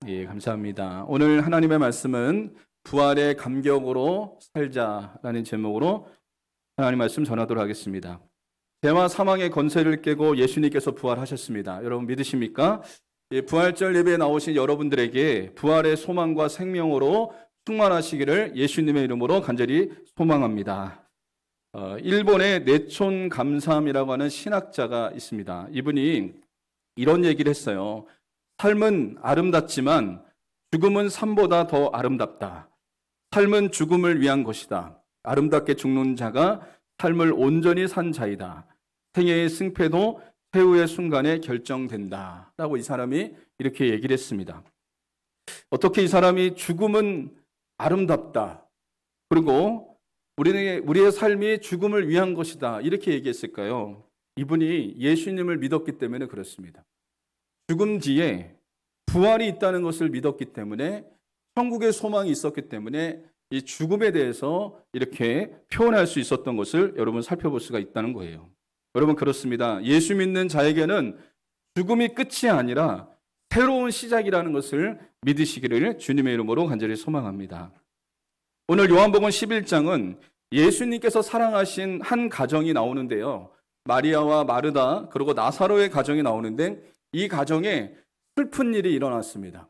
예, 감사합니다. 오늘 하나님의 말씀은 부활의 감격으로 살자라는 제목으로 하나님 말씀 전하도록 하겠습니다. 죄와 사망의 권세를 깨고 예수님께서 부활하셨습니다. 여러분 믿으십니까? 예, 부활절 예배에 나오신 여러분들에게 부활의 소망과 생명으로 충만하시기를 예수님의 이름으로 간절히 소망합니다. 일본의 내촌 감삼이라고 하는 신학자가 있습니다. 이분이 이런 얘기를 했어요. 삶은 아름답지만 죽음은 삶보다 더 아름답다. 삶은 죽음을 위한 것이다. 아름답게 죽는 자가 삶을 온전히 산 자이다. 생애의 승패도 최후의 순간에 결정된다. 라고 이 사람이 이렇게 얘기를 했습니다. 어떻게 이 사람이 죽음은 아름답다. 그리고 우리의 삶이 죽음을 위한 것이다. 이렇게 얘기했을까요? 이분이 예수님을 믿었기 때문에 그렇습니다. 죽음 뒤에 부활이 있다는 것을 믿었기 때문에 천국의 소망이 있었기 때문에 이 죽음에 대해서 이렇게 표현할 수 있었던 것을 여러분 살펴볼 수가 있다는 거예요. 여러분 그렇습니다. 예수 믿는 자에게는 죽음이 끝이 아니라 새로운 시작이라는 것을 믿으시기를 주님의 이름으로 간절히 소망합니다. 오늘 요한복음 11장은 예수님께서 사랑하신 한 가정이 나오는데요. 마리아와 마르다 그리고 나사로의 가정이 나오는데 이 가정에 슬픈 일이 일어났습니다.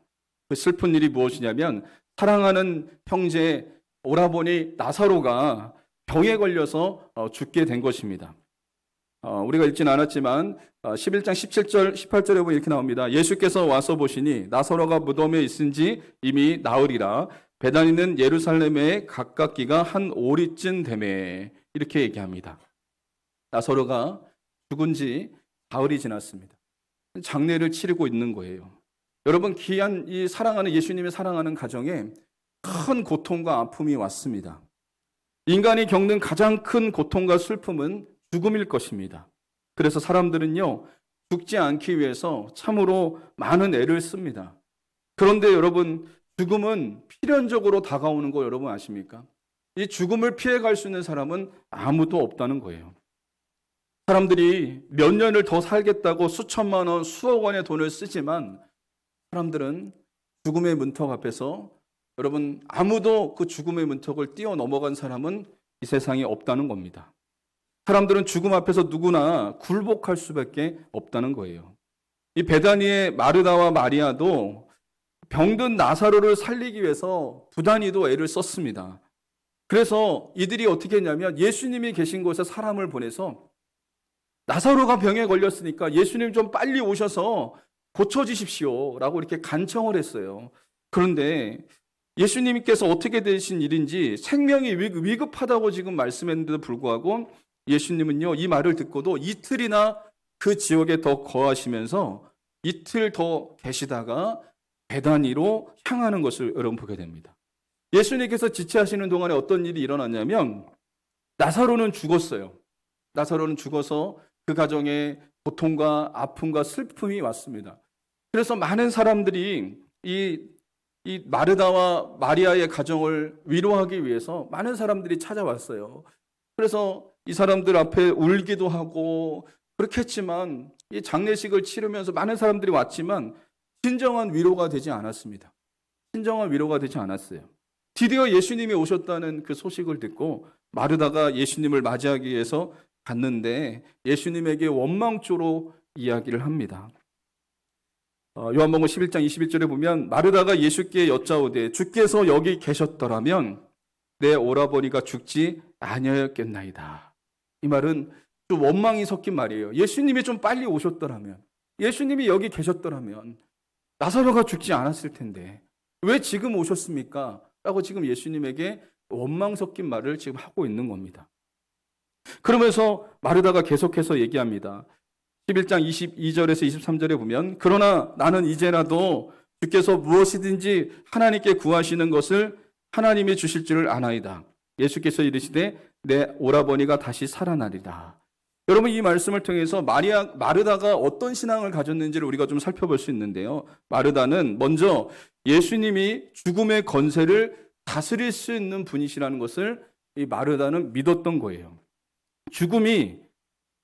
그 슬픈 일이 무엇이냐면 사랑하는 형제 오라버니 나사로가 병에 걸려서 죽게 된 것입니다. 우리가 읽진 않았지만 11장 17절 18절에 보면 이렇게 나옵니다. 예수께서 와서 보시니 나사로가 무덤에 있은지 이미 나으리라. 베다니는 예루살렘에 가깝기가 한 오리쯤 되매. 이렇게 얘기합니다. 나사로가 죽은 지 사흘이 지났습니다. 장례를 치르고 있는 거예요. 여러분 귀한 이 사랑하는 예수님의 사랑하는 가정에 큰 고통과 아픔이 왔습니다. 인간이 겪는 가장 큰 고통과 슬픔은 죽음일 것입니다. 그래서 사람들은요 죽지 않기 위해서 참으로 많은 애를 씁니다. 그런데 여러분 죽음은 필연적으로 다가오는 거 여러분 아십니까? 이 죽음을 피해갈 수 있는 사람은 아무도 없다는 거예요. 사람들이 몇 년을 더 살겠다고 수천만 원, 수억 원의 돈을 쓰지만 사람들은 죽음의 문턱 앞에서 여러분 아무도 그 죽음의 문턱을 뛰어넘어간 사람은 이 세상에 없다는 겁니다. 사람들은 죽음 앞에서 누구나 굴복할 수밖에 없다는 거예요. 이 베다니의 마르다와 마리아도 병든 나사로를 살리기 위해서 부단히도 애를 썼습니다. 그래서 이들이 어떻게 했냐면 예수님이 계신 곳에 사람을 보내서 나사로가 병에 걸렸으니까 예수님 좀 빨리 오셔서 고쳐주십시오 라고 이렇게 간청을 했어요. 그런데 예수님께서 어떻게 되신 일인지 생명이 위급하다고 지금 말씀했는데도 불구하고 예수님은요 이 말을 듣고도 이틀이나 그 지역에 더 거하시면서 이틀 더 계시다가 베다니로 향하는 것을 여러분 보게 됩니다. 예수님께서 지체하시는 동안에 어떤 일이 일어났냐면 나사로는 죽었어요. 나사로는 죽어서 그 가정에 고통과 아픔과 슬픔이 왔습니다. 그래서 많은 사람들이 이 마르다와 마리아의 가정을 위로하기 위해서 많은 사람들이 찾아왔어요. 그래서 이 사람들 앞에 울기도 하고 그렇게 했지만 이 장례식을 치르면서 많은 사람들이 왔지만 진정한 위로가 되지 않았습니다. 진정한 위로가 되지 않았어요. 드디어 예수님이 오셨다는 그 소식을 듣고 마르다가 예수님을 맞이하기 위해서 갔는데 예수님에게 원망조로 이야기를 합니다. 요한복음 11장 21절에 보면 마르다가 예수께 여짜오되 주께서 여기 계셨더라면 내 오라버니가 죽지 아니하였겠나이다. 이 말은 좀 원망이 섞인 말이에요. 예수님이 좀 빨리 오셨더라면, 예수님이 여기 계셨더라면 나사로가 죽지 않았을 텐데 왜 지금 오셨습니까? 라고 지금 예수님에게 원망 섞인 말을 지금 하고 있는 겁니다. 그러면서 마르다가 계속해서 얘기합니다. 11장 22절에서 23절에 보면 그러나 나는 이제라도 주께서 무엇이든지 하나님께 구하시는 것을 하나님이 주실 줄을 아나이다. 예수께서 이르시되 내 오라버니가 다시 살아나리라. 여러분 이 말씀을 통해서 마르다가 어떤 신앙을 가졌는지를 우리가 좀 살펴볼 수 있는데요. 마르다는 먼저 예수님이 죽음의 권세를 다스릴 수 있는 분이시라는 것을 이 마르다는 믿었던 거예요. 죽음이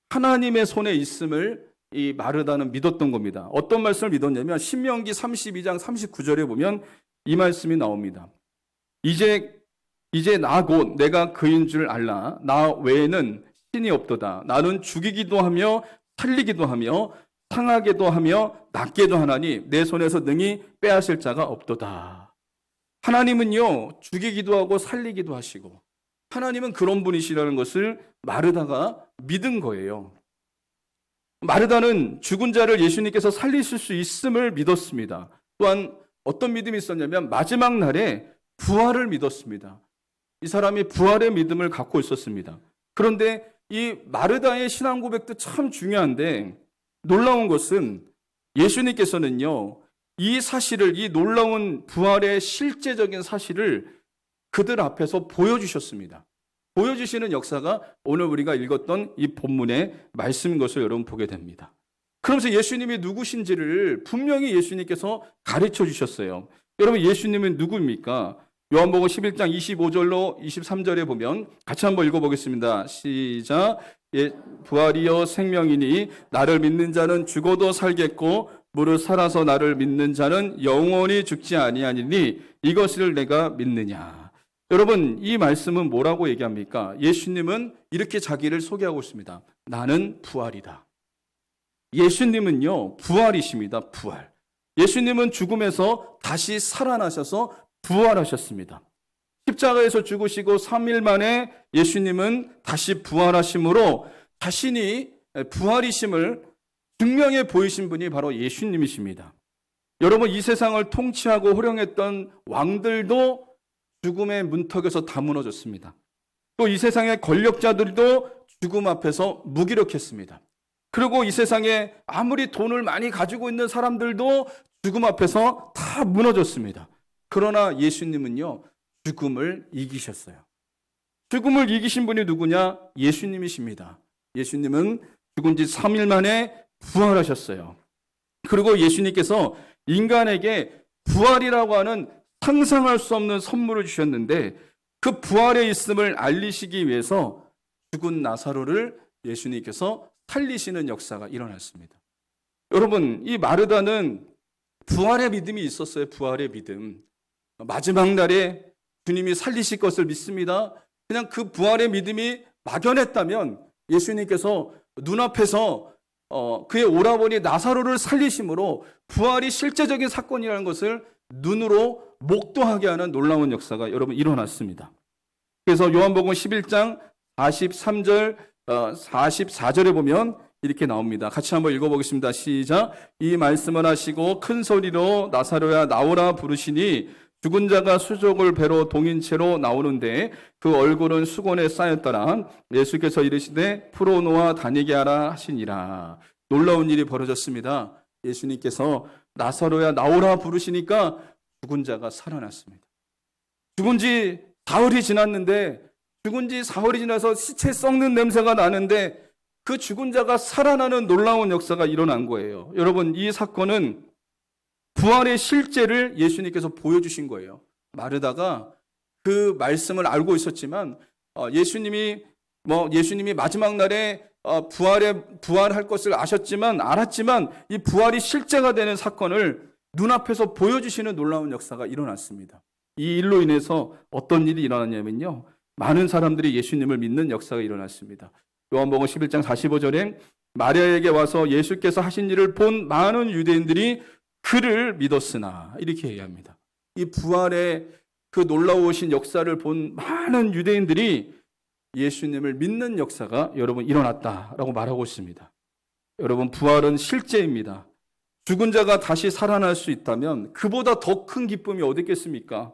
하나님의 손에 있음을 이 마르다는 믿었던 겁니다. 어떤 말씀을 믿었냐면 신명기 32장 39절에 보면 이 말씀이 나옵니다. 이제 나 곧 내가 그인 줄 알라. 나 외에는 신이 없도다. 나는 죽이기도 하며 살리기도 하며 상하게도 하며 낫게도 하나니 내 손에서 능히 빼앗을 자가 없도다. 하나님은요, 죽이기도 하고 살리기도 하시고 하나님은 그런 분이시라는 것을 마르다가 믿은 거예요. 마르다는 죽은 자를 예수님께서 살리실 수 있음을 믿었습니다. 또한 어떤 믿음이 있었냐면 마지막 날에 부활을 믿었습니다. 이 사람이 부활의 믿음을 갖고 있었습니다. 그런데 이 마르다의 신앙 고백도 참 중요한데 놀라운 것은 예수님께서는요, 이 사실을, 이 놀라운 부활의 실제적인 사실을 그들 앞에서 보여주셨습니다. 보여주시는 역사가 오늘 우리가 읽었던 이 본문의 말씀인 것을 여러분 보게 됩니다. 그러면서 예수님이 누구신지를 분명히 예수님께서 가르쳐 주셨어요. 여러분, 예수님은 누구입니까? 요한복음 11장 25절로 23절에 보면 같이 한번 읽어보겠습니다. 시작. 부활이요 생명이니 나를 믿는 자는 죽어도 살겠고 무릇 살아서 나를 믿는 자는 영원히 죽지 아니하니니 이것을 내가 믿느냐. 여러분, 이 말씀은 뭐라고 얘기합니까? 예수님은 이렇게 자기를 소개하고 있습니다. 나는 부활이다. 예수님은요, 부활이십니다. 부활. 예수님은 죽음에서 다시 살아나셔서 부활하셨습니다. 십자가에서 죽으시고 3일 만에 예수님은 다시 부활하심으로 자신이 부활이심을 증명해 보이신 분이 바로 예수님이십니다. 여러분, 이 세상을 통치하고 호령했던 왕들도 죽음의 문턱에서 다 무너졌습니다. 또 이 세상의 권력자들도 죽음 앞에서 무기력했습니다. 그리고 이 세상에 아무리 돈을 많이 가지고 있는 사람들도 죽음 앞에서 다 무너졌습니다. 그러나 예수님은요, 죽음을 이기셨어요. 죽음을 이기신 분이 누구냐? 예수님이십니다. 예수님은 죽은 지 3일 만에 부활하셨어요. 그리고 예수님께서 인간에게 부활이라고 하는 상상할 수 없는 선물을 주셨는데 그 부활의 있음을 알리시기 위해서 죽은 나사로를 예수님께서 살리시는 역사가 일어났습니다. 여러분, 이 마르다는 부활의 믿음이 있었어요. 부활의 믿음. 마지막 날에 주님이 살리실 것을 믿습니다. 그냥 그 부활의 믿음이 막연했다면 예수님께서 눈앞에서 그의 오라버니 나사로를 살리심으로 부활이 실제적인 사건이라는 것을 눈으로 목도하게 하는 놀라운 역사가 여러분 일어났습니다. 그래서 요한복음 11장 43절 44절에 보면 이렇게 나옵니다. 같이 한번 읽어보겠습니다. 시작. 이 말씀을 하시고 큰 소리로 나사로야 나오라 부르시니 죽은 자가 수족을 배로 동인 채로 나오는데 그 얼굴은 수건에 쌓였더라. 예수께서 이르시되 풀어 놓아 다니게 하라 하시니라. 놀라운 일이 벌어졌습니다. 예수님께서 나사로야 나오라 부르시니까 죽은 자가 살아났습니다. 죽은 지 사흘이 지났는데 죽은 지 사흘이 지나서 시체 썩는 냄새가 나는데 그 죽은 자가 살아나는 놀라운 역사가 일어난 거예요. 여러분, 이 사건은 부활의 실제를 예수님께서 보여주신 거예요. 마르다가 그 말씀을 알고 있었지만 예수님이 마지막 날에 부활할 것을 알았지만 이 부활이 실제가 되는 사건을 눈앞에서 보여주시는 놀라운 역사가 일어났습니다. 이 일로 인해서 어떤 일이 일어났냐면요, 많은 사람들이 예수님을 믿는 역사가 일어났습니다. 요한복음 11장 45절에 마리아에게 와서 예수께서 하신 일을 본 많은 유대인들이 그를 믿었으나 이렇게 얘기합니다. 이 부활의 그 놀라우신 역사를 본 많은 유대인들이 예수님을 믿는 역사가 여러분 일어났다라고 말하고 있습니다. 여러분, 부활은 실제입니다. 죽은 자가 다시 살아날 수 있다면 그보다 더 큰 기쁨이 어디 있겠습니까?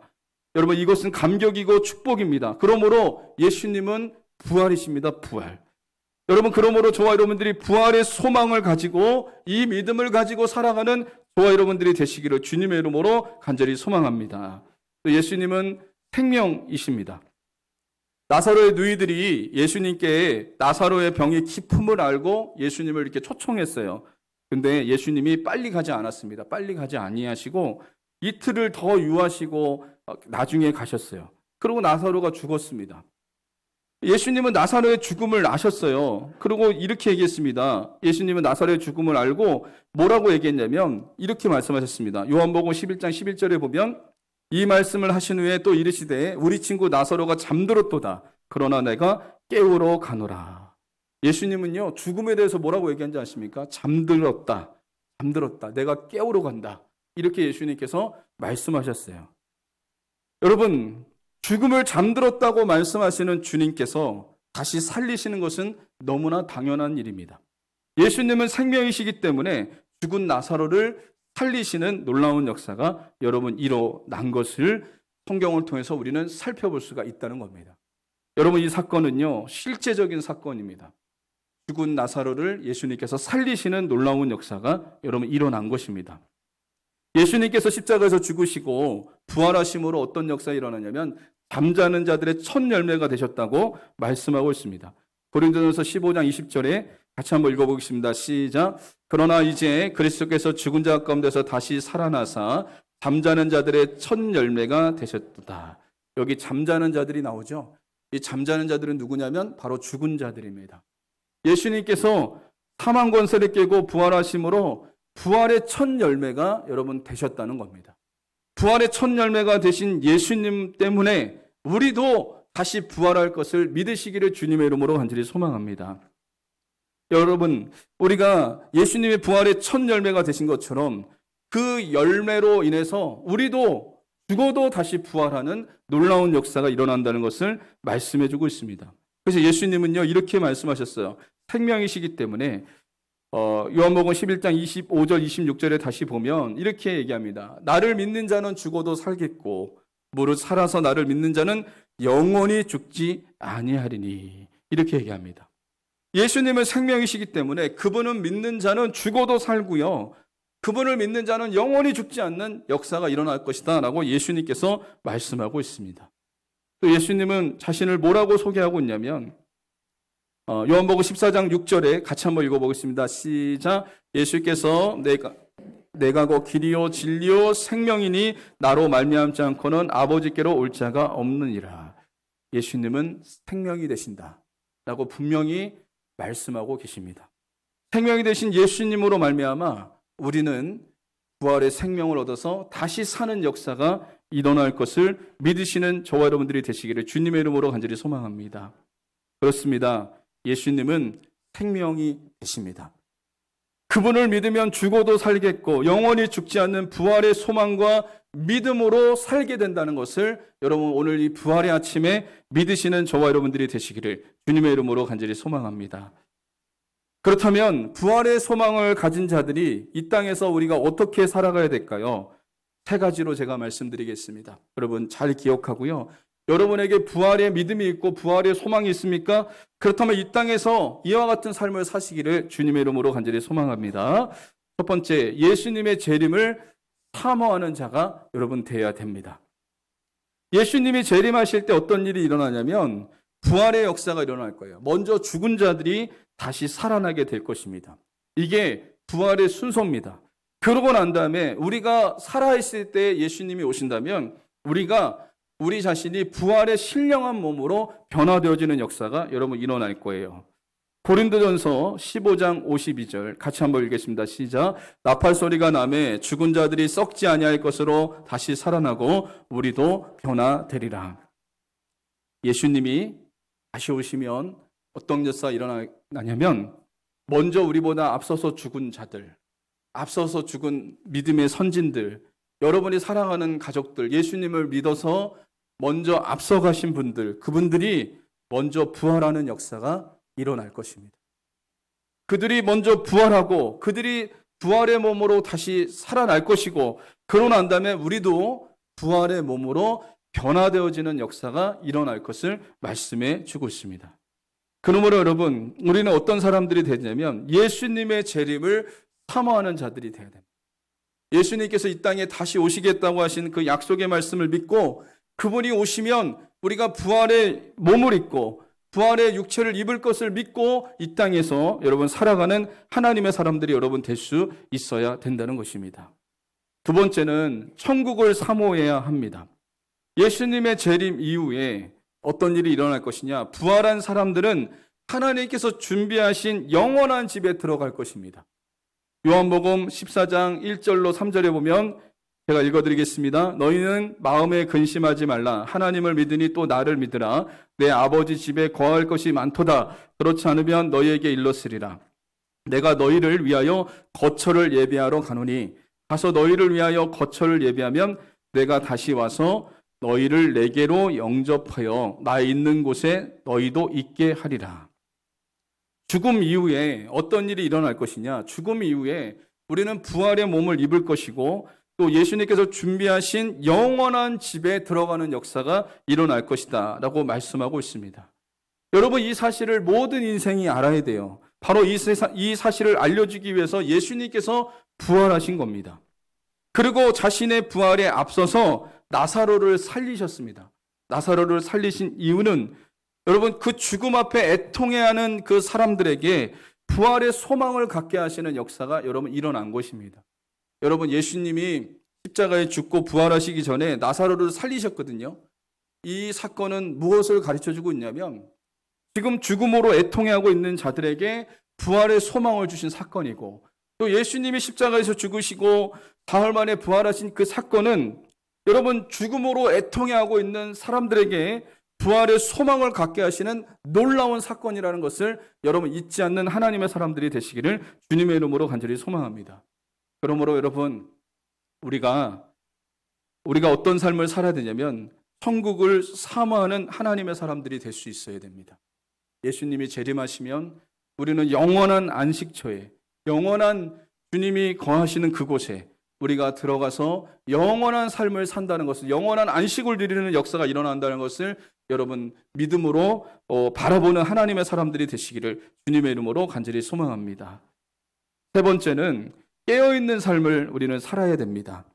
여러분, 이것은 감격이고 축복입니다. 그러므로 예수님은 부활이십니다. 부활. 여러분, 그러므로 저와 여러분들이 부활의 소망을 가지고 이 믿음을 가지고 살아가는 저와 여러분들이 되시기를 주님의 이름으로 간절히 소망합니다. 예수님은 생명이십니다. 나사로의 누이들이 예수님께 나사로의 병의 깊음을 알고 예수님을 이렇게 초청했어요. 근데 예수님이 빨리 가지 않았습니다. 빨리 가지 아니하시고 이틀을 더 유하시고 나중에 가셨어요. 그리고 나사로가 죽었습니다. 예수님은 나사로의 죽음을 아셨어요. 그리고 이렇게 얘기했습니다. 예수님은 나사로의 죽음을 알고 뭐라고 얘기했냐면 이렇게 말씀하셨습니다. 요한복음 11장 11절에 보면 이 말씀을 하신 후에 또 이르시되 우리 친구 나사로가 잠들었도다. 그러나 내가 깨우러 가노라. 예수님은요, 죽음에 대해서 뭐라고 얘기한지 아십니까? 잠들었다. 잠들었다. 내가 깨우러 간다. 이렇게 예수님께서 말씀하셨어요. 여러분, 죽음을 잠들었다고 말씀하시는 주님께서 다시 살리시는 것은 너무나 당연한 일입니다. 예수님은 생명이시기 때문에 죽은 나사로를 살리시는 놀라운 역사가 여러분 일어난 것을 성경을 통해서 우리는 살펴볼 수가 있다는 겁니다. 여러분, 이 사건은요, 실제적인 사건입니다. 죽은 나사로를 예수님께서 살리시는 놀라운 역사가 여러분 일어난 것입니다. 예수님께서 십자가에서 죽으시고 부활하심으로 어떤 역사가 일어나냐면 잠자는 자들의 첫 열매가 되셨다고 말씀하고 있습니다. 고린도전서 15장 20절에 같이 한번 읽어보겠습니다. 시작. 그러나 이제 그리스도께서 죽은 자 가운데서 다시 살아나사 잠자는 자들의 첫 열매가 되셨다. 여기 잠자는 자들이 나오죠. 이 잠자는 자들은 누구냐면 바로 죽은 자들입니다. 예수님께서 사망 권세를 깨고 부활하심으로 부활의 첫 열매가 여러분 되셨다는 겁니다. 부활의 첫 열매가 되신 예수님 때문에 우리도 다시 부활할 것을 믿으시기를 주님의 이름으로 간절히 소망합니다. 여러분, 우리가 예수님의 부활의 첫 열매가 되신 것처럼 그 열매로 인해서 우리도 죽어도 다시 부활하는 놀라운 역사가 일어난다는 것을 말씀해 주고 있습니다. 그래서 예수님은요, 이렇게 말씀하셨어요. 생명이시기 때문에 요한복음 11장 25절 26절에 다시 보면 이렇게 얘기합니다. 나를 믿는 자는 죽어도 살겠고 무릇 살아서 나를 믿는 자는 영원히 죽지 아니하리니. 이렇게 얘기합니다. 예수님은 생명이시기 때문에 그분은 믿는 자는 죽어도 살고요. 그분을 믿는 자는 영원히 죽지 않는 역사가 일어날 것이다 라고 예수님께서 말씀하고 있습니다. 또 예수님은 자신을 뭐라고 소개하고 있냐면 요한복음 14장 6절에 같이 한번 읽어보겠습니다. 시작. 예수께서 내가 곧 길이요 진리요 생명이니 나로 말미암지 않고는 아버지께로 올 자가 없느니라. 예수님은 생명이 되신다 라고 분명히 말씀하고 계십니다. 생명이 되신 예수님으로 말미암아 우리는 부활의 생명을 얻어서 다시 사는 역사가 일어날 것을 믿으시는 저와 여러분들이 되시기를 주님의 이름으로 간절히 소망합니다. 그렇습니다. 예수님은 생명이 되십니다. 그분을 믿으면 죽어도 살겠고 영원히 죽지 않는 부활의 소망과 믿음으로 살게 된다는 것을 여러분 오늘 이 부활의 아침에 믿으시는 저와 여러분들이 되시기를 주님의 이름으로 간절히 소망합니다. 그렇다면 부활의 소망을 가진 자들이 이 땅에서 우리가 어떻게 살아가야 될까요? 세 가지로 제가 말씀드리겠습니다. 여러분 잘 기억하고요. 여러분에게 부활의 믿음이 있고 부활의 소망이 있습니까? 그렇다면 이 땅에서 이와 같은 삶을 사시기를 주님의 이름으로 간절히 소망합니다. 첫 번째, 예수님의 재림을 사모하는 자가 여러분 되어야 됩니다. 예수님이 재림하실 때 어떤 일이 일어나냐면 부활의 역사가 일어날 거예요. 먼저 죽은 자들이 다시 살아나게 될 것입니다. 이게 부활의 순서입니다. 그러고 난 다음에 우리가 살아있을 때 예수님이 오신다면 우리 자신이 부활의 신령한 몸으로 변화되어지는 역사가 여러분 일어날 거예요. 고린도전서 15장 52절 같이 한번 읽겠습니다. 시작. 나팔 소리가 나매 죽은 자들이 썩지 아니할 것으로 다시 살아나고 우리도 변화되리라. 예수님이 다시 오시면 어떤 역사가 일어나냐면 먼저 우리보다 앞서서 죽은 자들, 앞서서 죽은 믿음의 선진들, 여러분이 사랑하는 가족들, 예수님을 믿어서 먼저 앞서가신 분들, 그분들이 먼저 부활하는 역사가 일어날 것입니다. 그들이 먼저 부활하고 그들이 부활의 몸으로 다시 살아날 것이고 그러고 난 다음에 우리도 부활의 몸으로 변화되어지는 역사가 일어날 것을 말씀해 주고 있습니다. 그러므로 여러분, 우리는 어떤 사람들이 되냐면 예수님의 재림을 사모하는 자들이 되어야 됩니다. 예수님께서 이 땅에 다시 오시겠다고 하신 그 약속의 말씀을 믿고 그분이 오시면 우리가 부활의 몸을 입고 부활의 육체를 입을 것을 믿고 이 땅에서 여러분 살아가는 하나님의 사람들이 여러분 될 수 있어야 된다는 것입니다. 두 번째는 천국을 사모해야 합니다. 예수님의 재림 이후에 어떤 일이 일어날 것이냐? 부활한 사람들은 하나님께서 준비하신 영원한 집에 들어갈 것입니다. 요한복음 14장 1절로 3절에 보면 제가 읽어드리겠습니다. 너희는 마음에 근심하지 말라. 하나님을 믿으니 또 나를 믿으라. 내 아버지 집에 거할 것이 많도다. 그렇지 않으면 너희에게 일렀으리라. 내가 너희를 위하여 거처를 예비하러 가노니 가서 너희를 위하여 거처를 예비하면 내가 다시 와서 너희를 내게로 영접하여 나 있는 곳에 너희도 있게 하리라. 죽음 이후에 어떤 일이 일어날 것이냐? 죽음 이후에 우리는 부활의 몸을 입을 것이고 또 예수님께서 준비하신 영원한 집에 들어가는 역사가 일어날 것이다 라고 말씀하고 있습니다. 여러분, 이 사실을 모든 인생이 알아야 돼요. 바로 이 사실을 알려주기 위해서 예수님께서 부활하신 겁니다. 그리고 자신의 부활에 앞서서 나사로를 살리셨습니다. 나사로를 살리신 이유는 여러분, 그 죽음 앞에 애통해하는 그 사람들에게 부활의 소망을 갖게 하시는 역사가 여러분 일어난 것입니다. 여러분, 예수님이 십자가에 죽고 부활하시기 전에 나사로를 살리셨거든요. 이 사건은 무엇을 가르쳐주고 있냐면 지금 죽음으로 애통해하고 있는 자들에게 부활의 소망을 주신 사건이고 또 예수님이 십자가에서 죽으시고 사흘 만에 부활하신 그 사건은 여러분 죽음으로 애통해하고 있는 사람들에게 부활의 소망을 갖게 하시는 놀라운 사건이라는 것을 여러분 잊지 않는 하나님의 사람들이 되시기를 주님의 이름으로 간절히 소망합니다. 그러므로 여러분 우리가 어떤 삶을 살아야 되냐면 천국을 사모하는 하나님의 사람들이 될 수 있어야 됩니다. 예수님이 재림하시면 우리는 영원한 안식처에 영원한 주님이 거하시는 그곳에 우리가 들어가서 영원한 삶을 산다는 것을 영원한 안식을 누리는 역사가 일어난다는 것을 여러분 믿음으로 바라보는 하나님의 사람들이 되시기를 주님의 이름으로 간절히 소망합니다. 세 번째는 깨어있는 삶을 우리는 살아야 됩니다.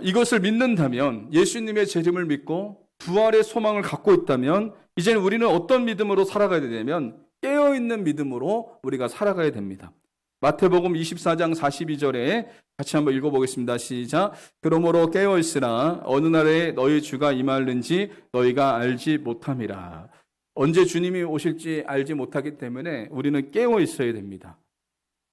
이것을 믿는다면 예수님의 재림을 믿고 부활의 소망을 갖고 있다면 이제는 우리는 어떤 믿음으로 살아가야 되냐면 깨어있는 믿음으로 우리가 살아가야 됩니다. 마태복음 24장 42절에 같이 한번 읽어보겠습니다. 시작. 그러므로 깨어있으라. 어느 날에 너희 주가 임하는지 너희가 알지 못함이라. 언제 주님이 오실지 알지 못하기 때문에 우리는 깨어있어야 됩니다.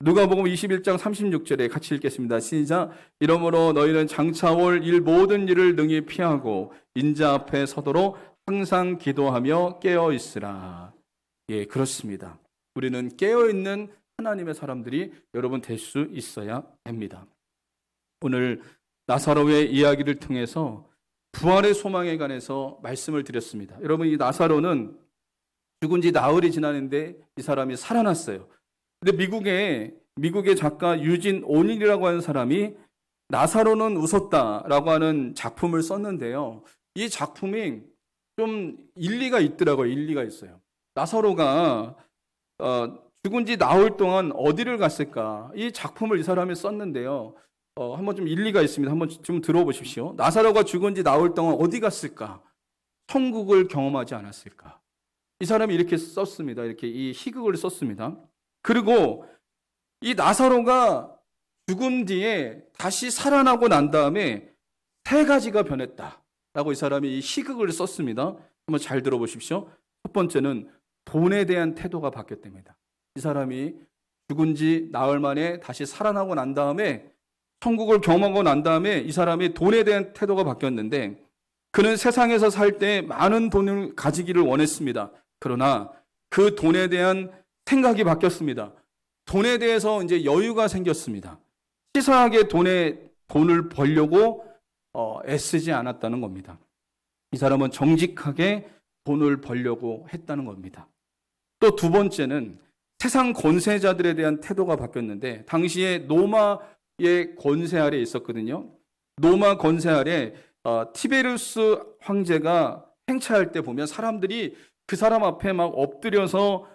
누가복음 21장 36절에 같이 읽겠습니다. 시작. 이러므로 너희는 장차 올 일 모든 일을 능히 피하고 인자 앞에 서도록 항상 기도하며 깨어있으라. 예, 그렇습니다. 우리는 깨어있는 하나님의 사람들이 여러분 될 수 있어야 됩니다. 오늘 나사로의 이야기를 통해서 부활의 소망에 관해서 말씀을 드렸습니다. 여러분, 이 나사로는 죽은 지 나흘이 지났는데 이 사람이 살아났어요. 근데 미국의 작가 유진 오닐이라고 하는 사람이 나사로는 웃었다라고 하는 작품을 썼는데요. 이 작품이 좀 일리가 있더라고요. 일리가 있어요. 나사로가 죽은 지 나흘 동안 어디를 갔을까? 이 작품을 이 사람이 썼는데요. 한번 좀 일리가 있습니다. 한번 좀 들어보십시오. 나사로가 죽은 지 나흘 동안 어디 갔을까? 천국을 경험하지 않았을까? 이 사람이 이렇게 썼습니다. 이렇게 이 희극을 썼습니다. 그리고 이 나사로가 죽은 뒤에 다시 살아나고 난 다음에 세 가지가 변했다라고 이 사람이 이 희극을 썼습니다. 한번 잘 들어보십시오. 첫 번째는 돈에 대한 태도가 바뀌었답니다. 이 사람이 죽은 지 나흘 만에 다시 살아나고 난 다음에 천국을 경험하고 난 다음에 이 사람이 돈에 대한 태도가 바뀌었는데 그는 세상에서 살 때 많은 돈을 가지기를 원했습니다. 그러나 그 돈에 대한 생각이 바뀌었습니다. 돈에 대해서 이제 여유가 생겼습니다. 치사하게 돈을 벌려고 애쓰지 않았다는 겁니다. 이 사람은 정직하게 돈을 벌려고 했다는 겁니다. 또 두 번째는 세상 권세자들에 대한 태도가 바뀌었는데 당시에 로마의 권세 아래 있었거든요. 로마 권세 아래 티베리우스 황제가 행차할 때 보면 사람들이 그 사람 앞에 막 엎드려서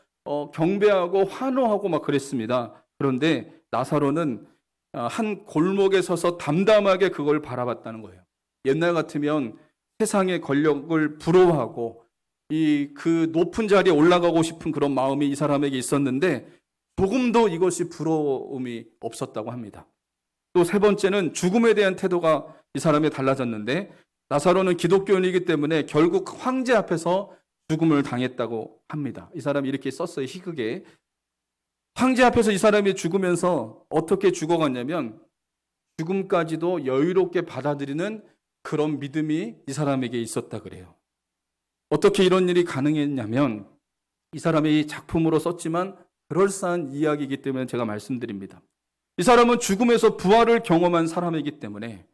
경배하고 환호하고 막 그랬습니다. 그런데 나사로는 한 골목에 서서 담담하게 그걸 바라봤다는 거예요. 옛날 같으면 세상의 권력을 부러워하고 그 높은 자리에 올라가고 싶은 그런 마음이 이 사람에게 있었는데 조금도 이것이 부러움이 없었다고 합니다. 또 세 번째는 죽음에 대한 태도가 이 사람이 달라졌는데 나사로는 기독교인이기 때문에 결국 황제 앞에서 죽음을 당했다고 합니다. 이 사람이 이렇게 썼어요. 희극에. 황제 앞에서 이 사람이 죽으면서 어떻게 죽어갔냐면 죽음까지도 여유롭게 받아들이는 그런 믿음이 이 사람에게 있었다 그래요. 어떻게 이런 일이 가능했냐면 이 사람이 작품으로 썼지만 그럴싸한 이야기이기 때문에 제가 말씀드립니다. 이 사람은 죽음에서 부활을 경험한 사람이기 때문에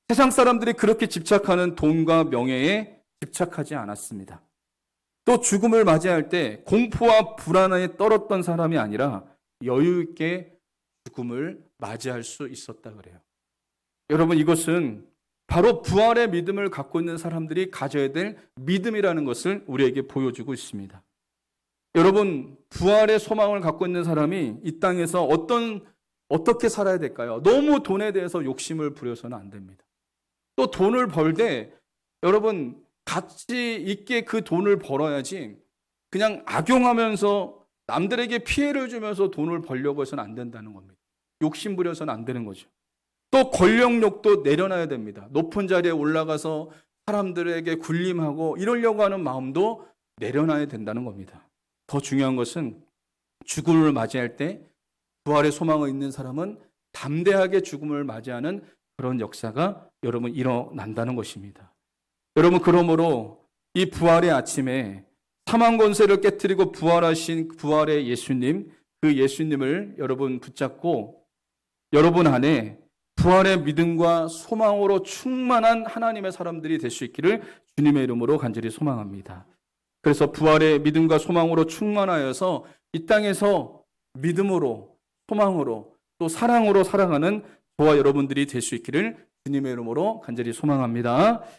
세상 사람들이 그렇게 집착하는 돈과 명예에 집착하지 않았습니다. 또 죽음을 맞이할 때 공포와 불안에 떨었던 사람이 아니라 여유 있게 죽음을 맞이할 수 있었다 그래요. 여러분, 이것은 바로 부활의 믿음을 갖고 있는 사람들이 가져야 될 믿음이라는 것을 우리에게 보여주고 있습니다. 여러분, 부활의 소망을 갖고 있는 사람이 이 땅에서 어떻게 살아야 될까요? 너무 돈에 대해서 욕심을 부려서는 안 됩니다. 또 돈을 벌 때 여러분 가치 있게 그 돈을 벌어야지 그냥 악용하면서 남들에게 피해를 주면서 돈을 벌려고 해서는 안 된다는 겁니다. 욕심 부려서는 안 되는 거죠. 또 권력욕도 내려놔야 됩니다. 높은 자리에 올라가서 사람들에게 군림하고 이러려고 하는 마음도 내려놔야 된다는 겁니다. 더 중요한 것은 죽음을 맞이할 때 부활의 소망을 있는 사람은 담대하게 죽음을 맞이하는 그런 역사가 여러분 일어난다는 것입니다. 여러분, 그러므로 이 부활의 아침에 사망 권세를 깨뜨리고 부활하신 부활의 예수님, 그 예수님을 여러분 붙잡고 여러분 안에 부활의 믿음과 소망으로 충만한 하나님의 사람들이 될 수 있기를 주님의 이름으로 간절히 소망합니다. 그래서 부활의 믿음과 소망으로 충만하여서 이 땅에서 믿음으로, 소망으로, 또 사랑으로 살아가는 저와 여러분들이 될 수 있기를 주님의 이름으로 간절히 소망합니다.